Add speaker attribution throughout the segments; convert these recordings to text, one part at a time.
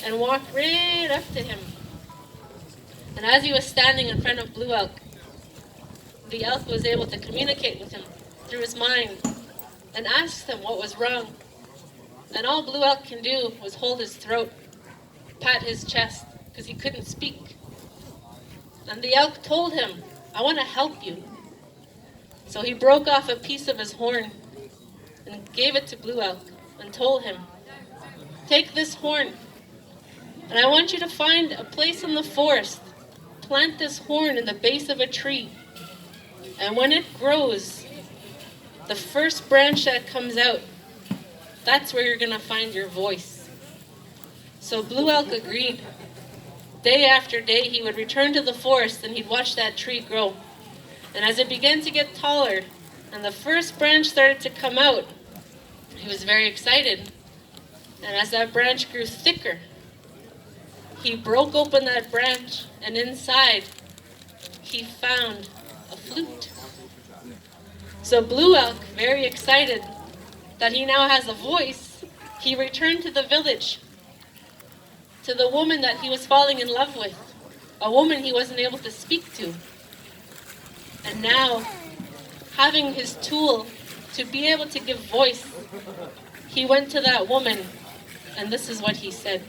Speaker 1: and walked right up to him. And as he was standing in front of Blue Elk, the elk was able to communicate with him through his mind and asked him what was wrong. And all Blue Elk can do was hold his throat, pat his chest, because he couldn't speak. And the elk told him, "I want to help you." So he broke off a piece of his horn and gave it to Blue Elk and told him, "Take this horn, and I want you to find a place in the forest. Plant this horn in the base of a tree. And when it grows, the first branch that comes out, that's where you're going to find your voice." So Blue Elk agreed. Day after day, he would return to the forest and he'd watch that tree grow. And as it began to get taller and the first branch started to come out, he was very excited. And as that branch grew thicker, he broke open that branch, and inside he found a flute. So Blue Elk, very excited that he now has a voice, he returned to the village, to the woman that he was falling in love with, a woman he wasn't able to speak to. And now, having his tool to be able to give voice, he went to that woman, and this is what he said.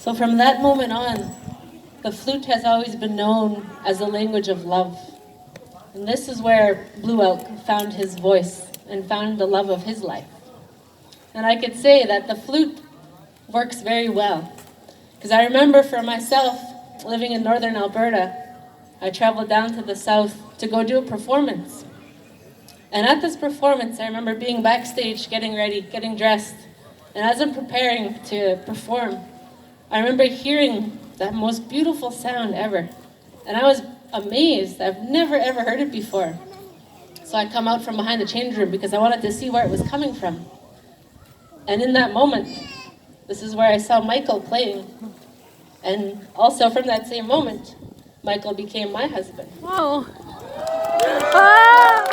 Speaker 1: So from that moment on, the flute has always been known as a language of love. And this is where Blue Elk found his voice and found the love of his life. And I could say that the flute works very well. Because I remember for myself, living in northern Alberta, I traveled down to the south to go do a performance. And at this performance, I remember being backstage, getting ready, getting dressed. And as I'm preparing to perform, I remember hearing that most beautiful sound ever. And I was amazed. I've never ever heard it before. So I come out from behind the change room because I wanted to see where it was coming from. And in that moment, this is where I saw Michael playing. And also from that same moment, Michael became my husband.
Speaker 2: Whoa. Ah!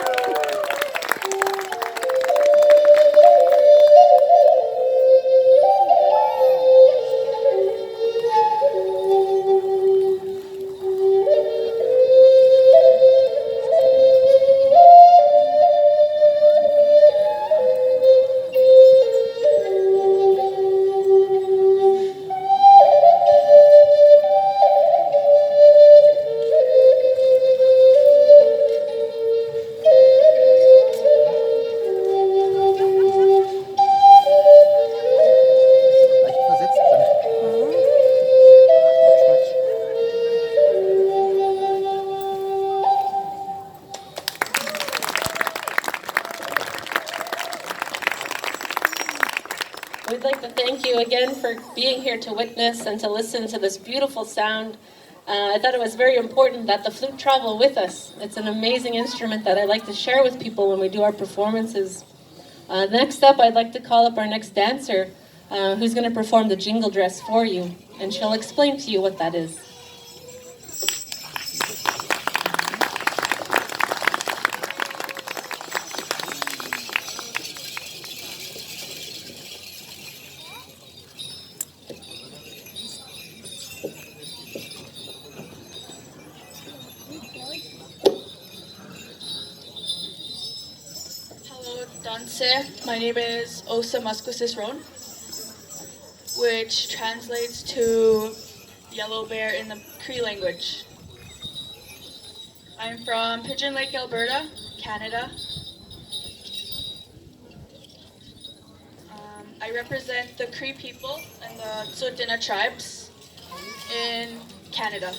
Speaker 1: being here to witness and to listen to this beautiful sound. I thought it was very important that the flute travel with us. It's an amazing instrument that I like to share with people when we do our performances. Next up, I'd like to call up our next dancer, who's going to perform the jingle dress for you, and she'll explain to you what that is.
Speaker 3: My name is Osa Musquesis Roan, which translates to yellow bear in the Cree language. I'm from Pigeon Lake, Alberta, Canada. I represent the Cree people and the Tsuut'ina tribes in Canada.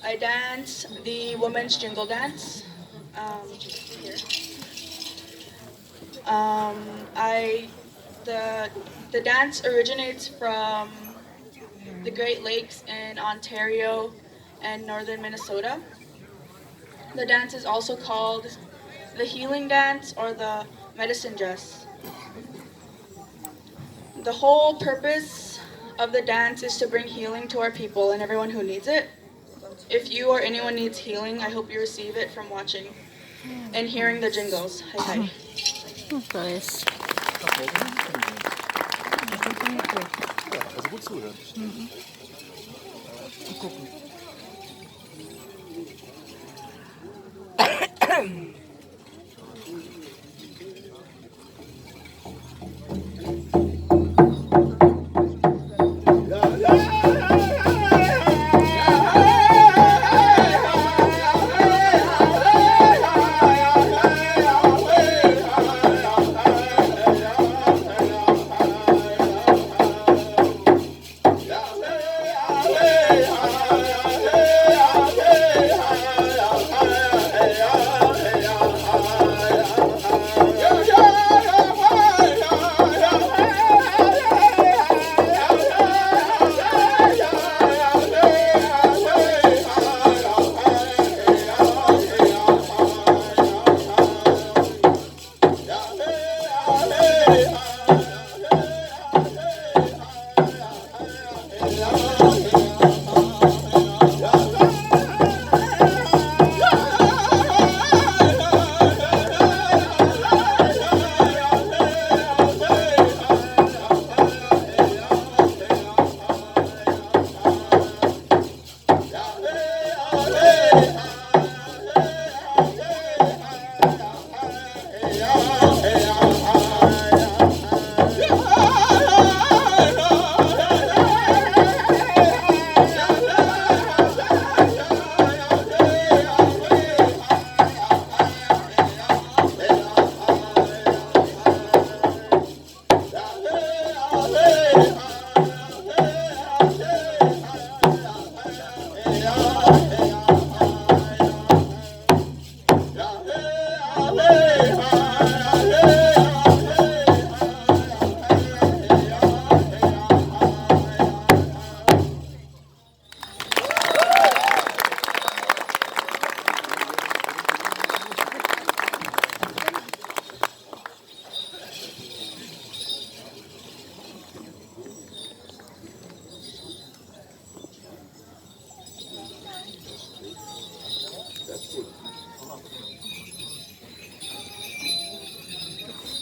Speaker 3: I dance the women's jingle dance here. The dance originates from the Great Lakes in Ontario and northern Minnesota. The dance is also called the healing dance or the medicine dress. The whole purpose of the dance is to bring healing to our people and everyone who needs it. If you or anyone needs healing, I hope you receive it from watching and hearing the jingles. Hi, hi.
Speaker 2: Nice.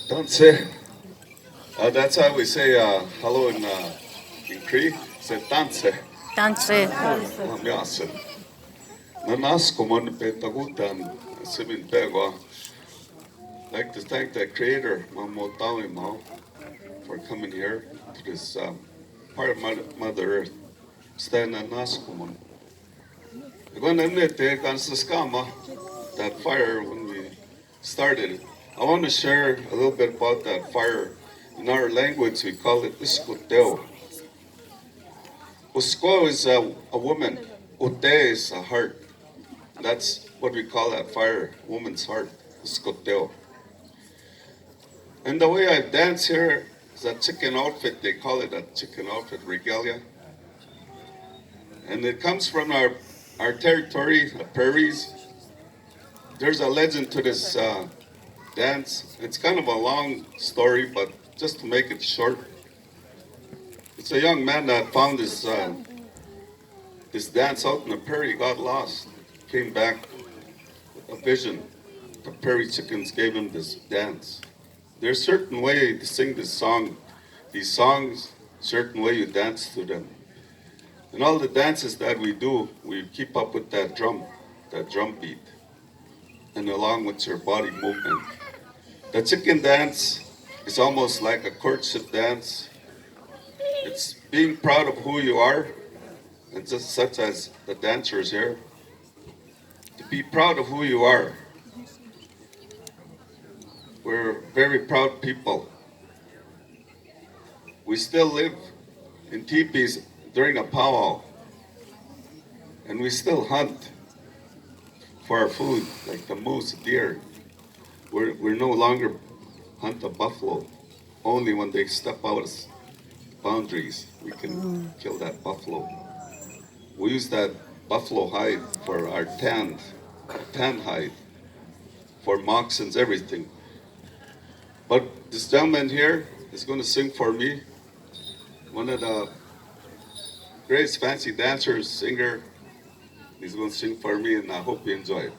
Speaker 4: Tanse. That's how we say hello in Cree. Say tanse.
Speaker 2: Tanse.
Speaker 4: Miasa. Nanasko man petagutan simin pego. Like to thank the Creator, Mamo Tawi Mao, for coming here to this part of Mother Earth. Stand nasko man. That fire when we started. I want to share a little bit about that fire. In our language, we call it iskuteo. Usko is a woman. Ute is a heart. That's what we call that fire, woman's heart, iskuteo. And the way I dance here, It's a chicken outfit. They call it a chicken outfit, regalia. And it comes from our territory, the prairies. There's a legend to this dance. It's kind of a long story, but just to make it short, it's a young man that found this dance out in the prairie, got lost, came back with a vision. The prairie chickens gave him this dance. There's a certain way to sing this song, these songs, certain way you dance to them. And all the dances that we do, we keep up with that drum beat, and along with your body movement. The chicken dance is almost like a courtship dance. It's being proud of who you are, and just such as the dancers here, to be proud of who you are. We're very proud people. We still live in teepees during a powwow, and we still hunt for our food, like the moose, deer. We're no longer hunt the buffalo. Only when they step out of boundaries, we can kill that buffalo. We use that buffalo hide for our tan hide, for moccasins, everything. But this gentleman here is going to sing for me. One of the greatest fancy dancers, singer. He's going to sing for me, and I hope you enjoy it.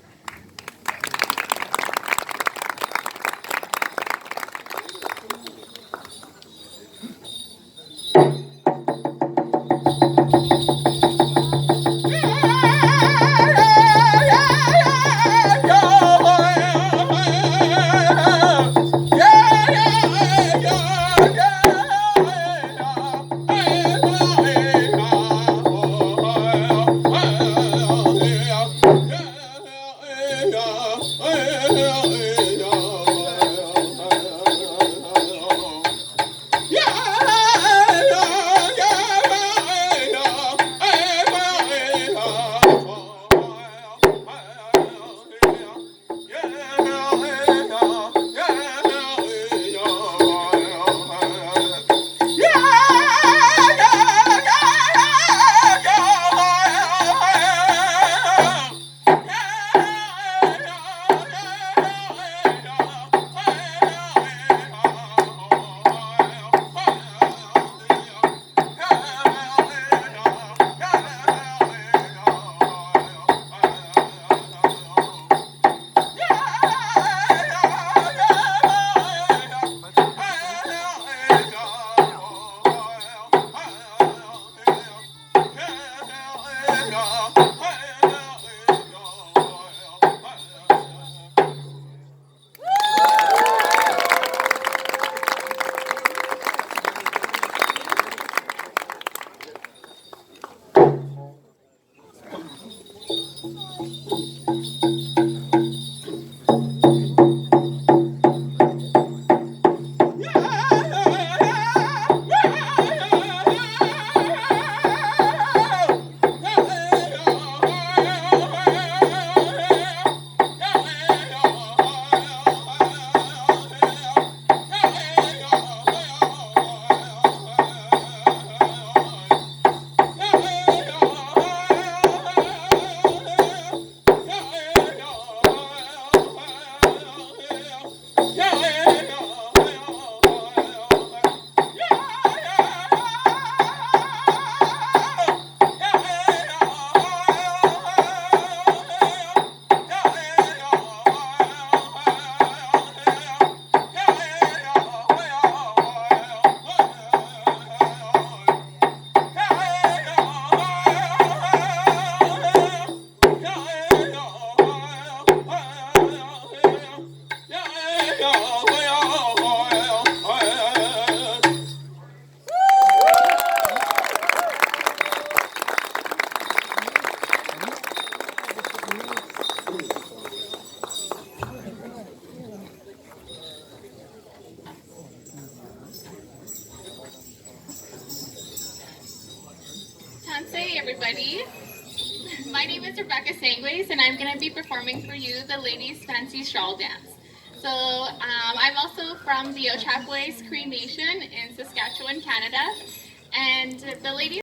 Speaker 5: everybody. My name is Rebecca Sangways, and I'm going to be performing for you the Ladies' Fancy Shawl Dance. So I'm also from the Ochapowace Cree Nation in Saskatchewan, Canada. And the ladies